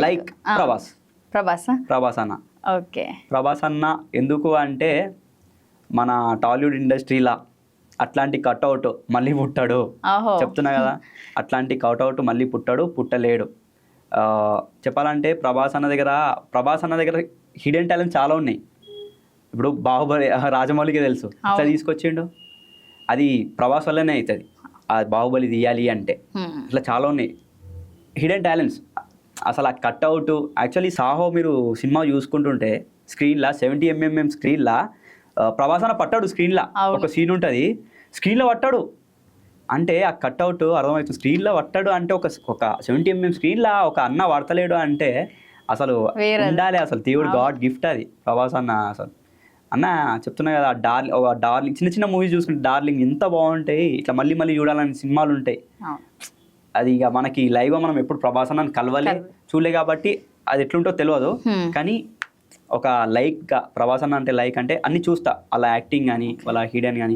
Like Prabhas అన్న. Okay. Prabhas అన్న ఎందుకు అంటే మన టాలీవుడ్ ఇండస్ట్రీలా అట్లాంటి కట్అవుట్ మళ్ళీ పుట్టాడు. చెప్తున్నా కదా, అట్లాంటి కట్అవుట్ మళ్ళీ పుట్టలేడు. చెప్పాలంటే ప్రభాస్ అన్న దగ్గర హిడెన్ టాలెంట్ చాలా ఉన్నాయి. ఇప్పుడు బాహుబలి రాజమౌళికి తెలుసు ఇట్లా తీసుకొచ్చిండు, అది ప్రభాస్ వల్లనే అవుతుంది. ఆ బాహుబలి తీయాలి అంటే ఇట్లా చాలా ఉన్నాయి హిడెన్ టాలెంట్స్. అసలు ఆ కట్అవుట్ యాక్చువల్లీ సాహో మీరు సినిమా చూసుకుంటుంటే స్క్రీన్లో 70mm స్క్రీన్లో ప్రభాస్ అన్న పట్టాడు. స్క్రీన్లో ఒక సీన్ ఉంటుంది, స్క్రీన్లో పట్టాడు అంటే ఆ కట్అవుట్ అర్థమవుతుంది. స్క్రీన్లో పట్టాడు అంటే ఒక 70mm స్క్రీన్లో ఒక అన్న పడతలేడు అంటే అసలు ఉండాలి. అసలు దేవుడు గాడ్ గిఫ్ట్ అది ప్రభాస్ అన్న. అసలు అన్న చెప్తున్నా కదా, డార్లింగ్ చిన్న చిన్న మూవీస్ చూసుకుంటే డార్లింగ్ ఎంత బాగుంటాయి, ఇట్లా మళ్ళీ మళ్ళీ చూడాలని సినిమాలు ఉంటాయి. అది ఇక మనకి లైవ్గా మనం ఎప్పుడు ప్రభాస్ అన్న చూడలే కాబట్టి అది ఎట్లుంటో తెలియదు. కానీ ఒక లైక్గా ప్రభాస్ అన్న అంటే లైక్ అంటే అన్ని చూస్తా, అలా యాక్టింగ్ కానీ వాళ్ళ హిడెన్ కానీ